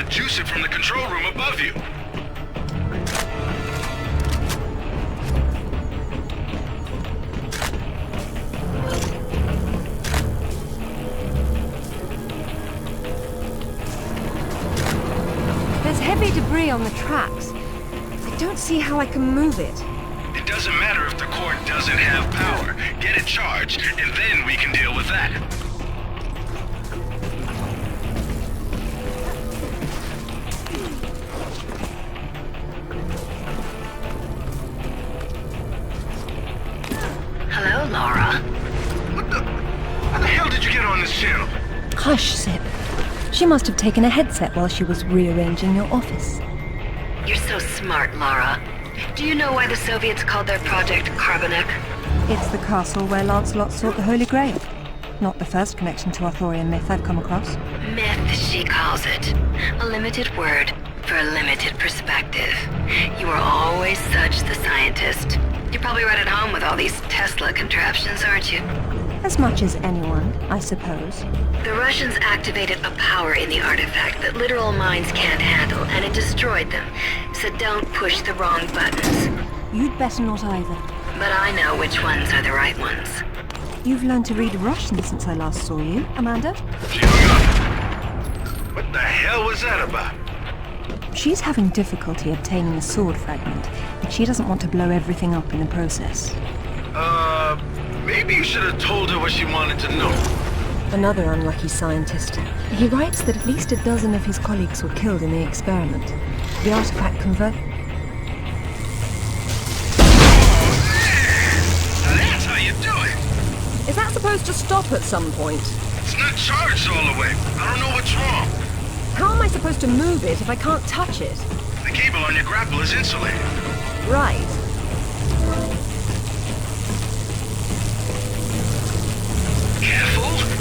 juice it from the control room above you. There's heavy debris on the tracks. I don't see how I can move it. It doesn't matter if the core doesn't have power. Get it charged, and then we can deal with that. Hello, Lara. What the? How the hell did you get on this channel? Hush, Sip. She must have taken a headset while she was rearranging your office. You're so smart, Lara. Do you know why the Soviets called their project Carbonek? It's the castle where Lancelot sought the Holy Grail. Not the first connection to Arthurian myth I've come across. Myth, she calls it. A limited word for a limited perspective. You are always such the scientist. You're probably right at home with all these Tesla contraptions, aren't you? As much as anyone, I suppose. The Russians activated a power in the artifact that literal minds can't handle, and it destroyed them. So don't push the wrong buttons. You'd better not either. But I know which ones are the right ones. You've learned to read Russian since I last saw you, Amanda. She hung up. What the hell was that about? She's having difficulty obtaining the sword fragment, and she doesn't want to blow everything up in the process. Maybe you should have told her what she wanted to know. Another unlucky scientist. He writes that at least a dozen of his colleagues were killed in the experiment. The artifact convert... That's how you do it! Is that supposed to stop at some point? It's not charged all the way. I don't know what's wrong. How am I supposed to move it if I can't touch it? The cable on your grapple is insulated. Right. Careful!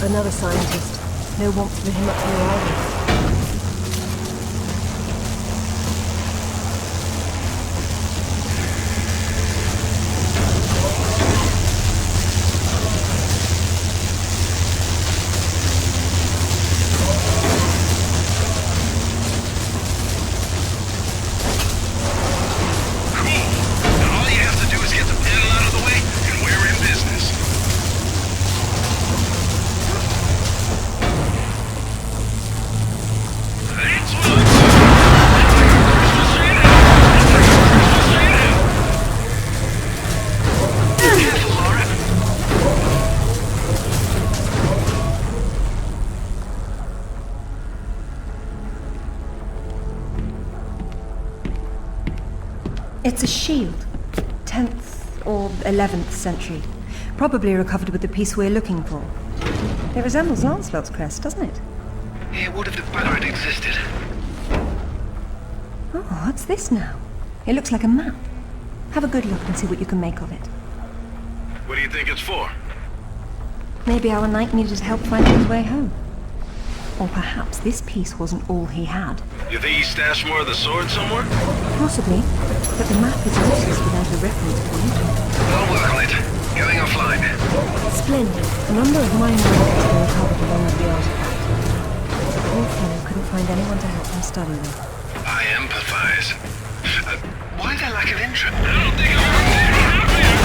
Another scientist. No warmth for him up here either. It's a shield. 10th or 11th century. Probably recovered with the piece we're looking for. It resembles Lancelot's crest, doesn't it? It would have if Banner had existed. Oh, what's this now? It looks like a map. Have a good look and see what you can make of it. What do you think it's for? Maybe our knight needed help finding his way home. Or perhaps this piece wasn't all he had. You think he stashed more of the sword somewhere? Possibly, but the map is useless without a reference point. I'll work on it. Going offline. Splendid. A number of minor records were recovered along with the artifact. The poor fellow couldn't find anyone to help him study them. I empathize. Why the lack of interest? I don't think I've ever seen you happier.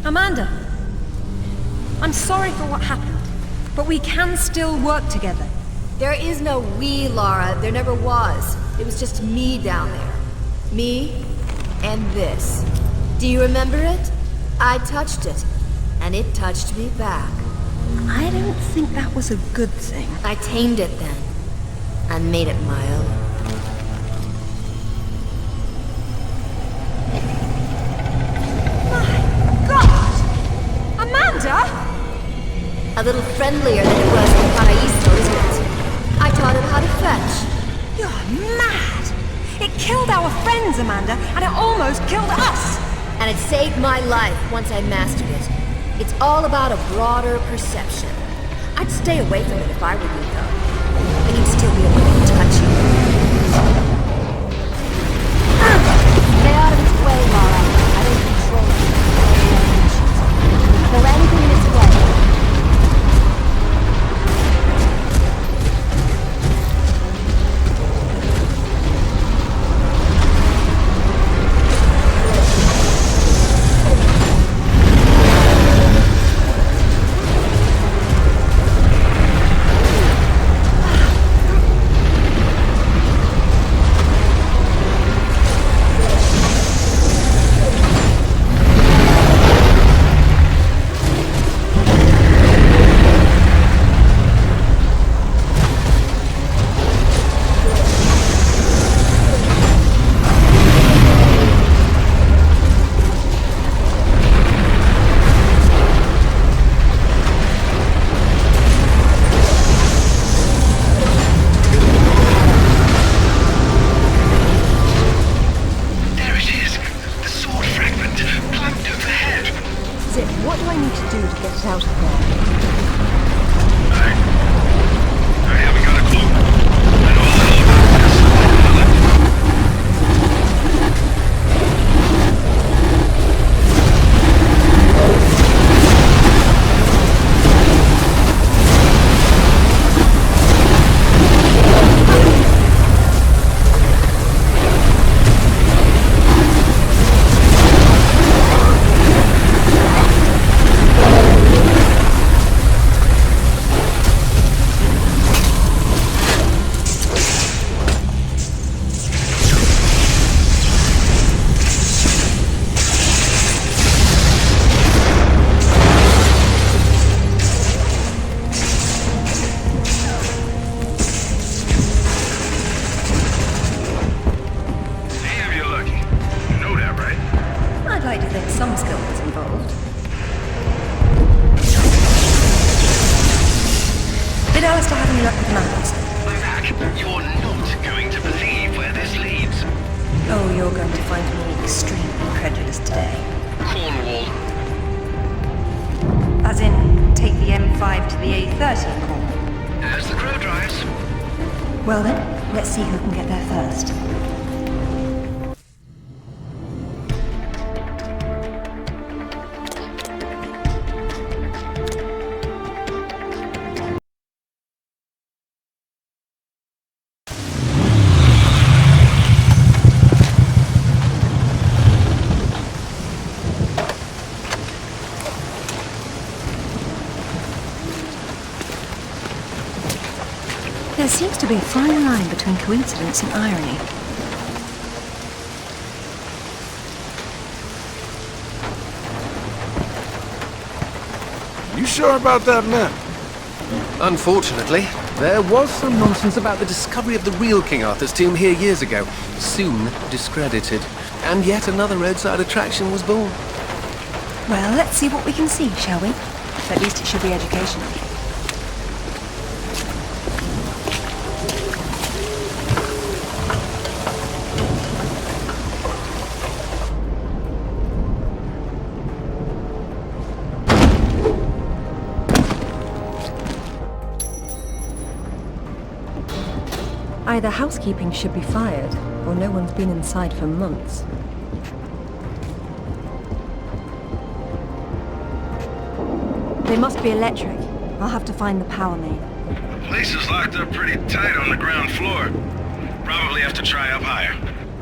Amanda, I'm sorry for what happened, but we can still work together. There is no we, Lara. There never was. It was just me down there. Me and this. Do you remember it? I touched it, and it touched me back. I don't think that was a good thing. I tamed it then, and made it my own. Amanda? A little friendlier than it was in Paraíso, isn't it? I taught him how to fetch. You're mad! It killed our friends, Amanda, and it almost killed us! And it saved my life once I mastered it. It's all about a broader perception. I'd stay away from it if I were you, though. And you'd still be able to touch you. Stay out of its way, Lara. I don't control it. Kill anything in its way. Well then, let's see who can get there first. There seems to be a fine line between coincidence and irony. You sure about that map? Unfortunately, there was some nonsense about the discovery of the real King Arthur's tomb here years ago, soon discredited. And yet another roadside attraction was born. Well, let's see what we can see, shall we? At least it should be educational. Either housekeeping should be fired, or no one's been inside for months. They must be electric. I'll have to find the power main. The place is locked up pretty tight on the ground floor. Probably have to try up higher.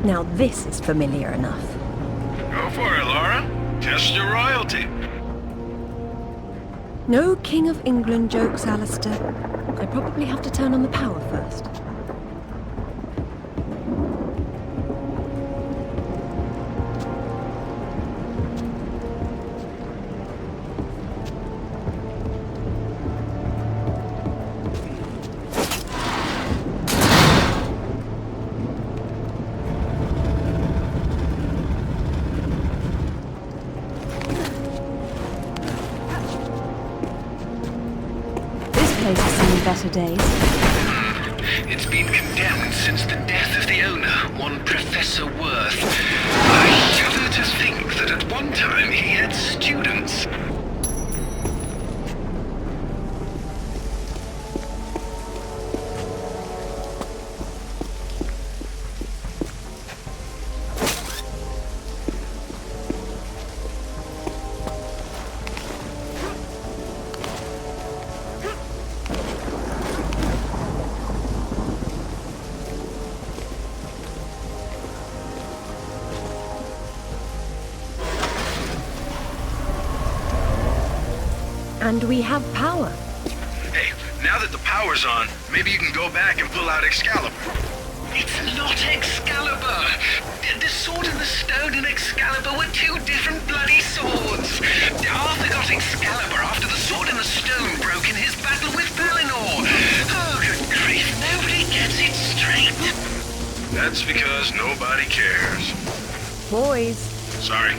Now this is familiar enough. Go for it, Lara. Test your royalty. No King of England jokes, Alistair. I probably have to turn on the power first. latter days. It's been condemned since the death of the owner, one Professor Worth. I shudder to think that at one time he had students. And we have power. Hey, now that the power's on, maybe you can go back and pull out Excalibur. It's not Excalibur! The sword and the stone in Excalibur were two different bloody swords! Arthur got Excalibur after the sword and the stone broke in his battle with Valinor! Oh, good grief, nobody gets it straight! That's because nobody cares. Boys. Sorry.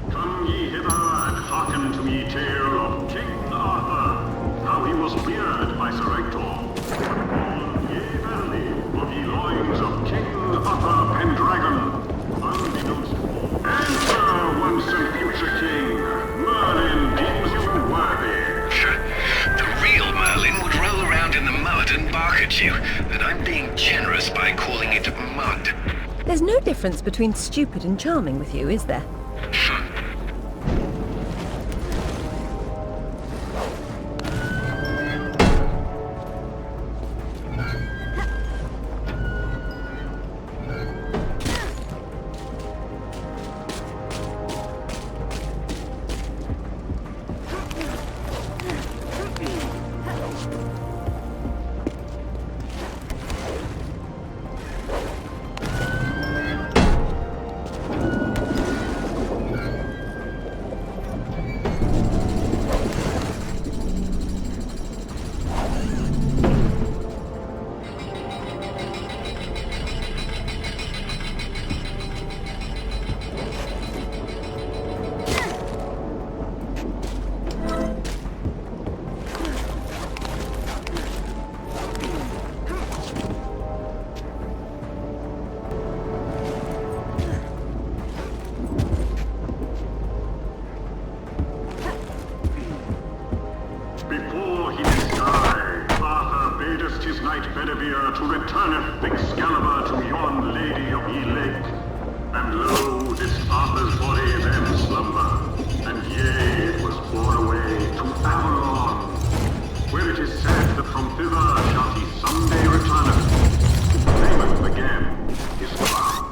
Come ye hither and hearken to me tale of King Arthur, how he was reared by Sirtec. Yea, verily, of ye loins of King Arthur Pendragon, unbeknownst. Answer, once and future king, Merlin deems you worthy. The real Merlin would roll around in the mud and bark at you, and I'm being generous by calling it mud. There's no difference between stupid and charming with you, is there? Before he did die, Arthur badest his knight Bedivere to returneth Excalibur to yon lady of ye lake. And lo, this Arthur's body then slumber, and yea, it was borne away to Avalon, where it is said that from thither shall he someday returneth, to claimeth again his crown.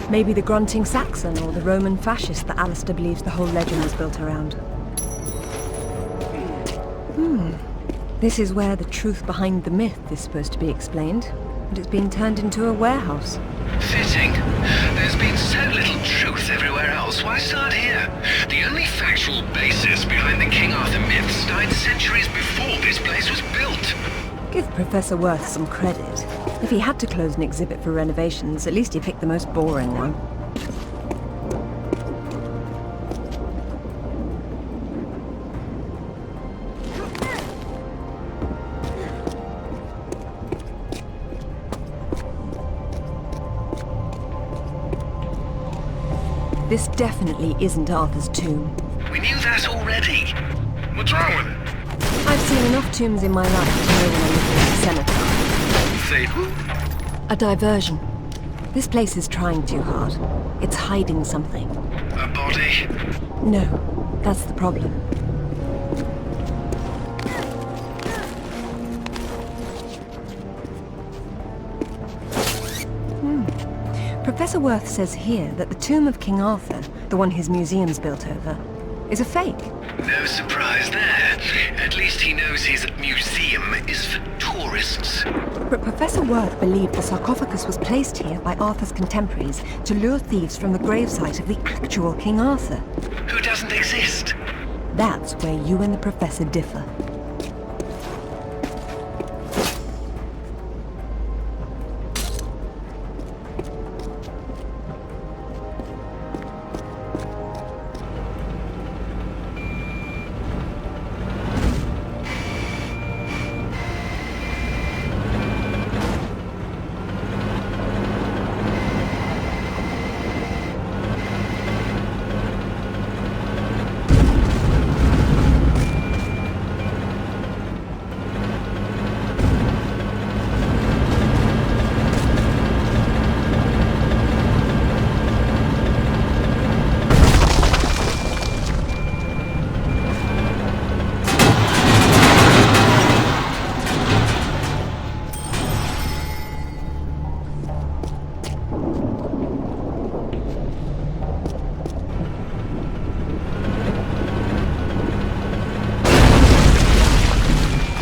Maybe the grunting Saxon or the Roman fascist that Alistair believes the whole legend was built around. This is where the truth behind the myth is supposed to be explained, but it's been turned into a warehouse. Fitting. There's been so little truth everywhere else. Why start here? The only factual basis behind the King Arthur myths died centuries before this place was built. Give Professor Worth some credit. If he had to close an exhibit for renovations, at least he picked the most boring one. This definitely isn't Arthur's tomb. We knew that already. What's wrong with it? I've seen enough tombs in my life to know when I'm looking at a cemetery. Say who? A diversion. This place is trying too hard. It's hiding something. A body? No, that's the problem. Professor Worth says here that the tomb of King Arthur, the one his museum's built over, is a fake. No surprise there. At least he knows his museum is for tourists. But Professor Worth believed the sarcophagus was placed here by Arthur's contemporaries to lure thieves from the gravesite of the actual King Arthur. Who doesn't exist? That's where you and the Professor differ.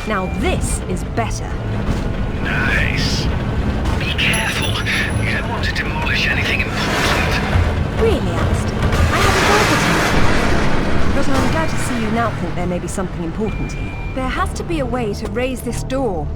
Now this is better. Nice. Be careful. You don't want to demolish anything important. Really, Alistair? I haven't bothered you. But I'm glad to see you now think there may be something important here. There has to be a way to raise this door.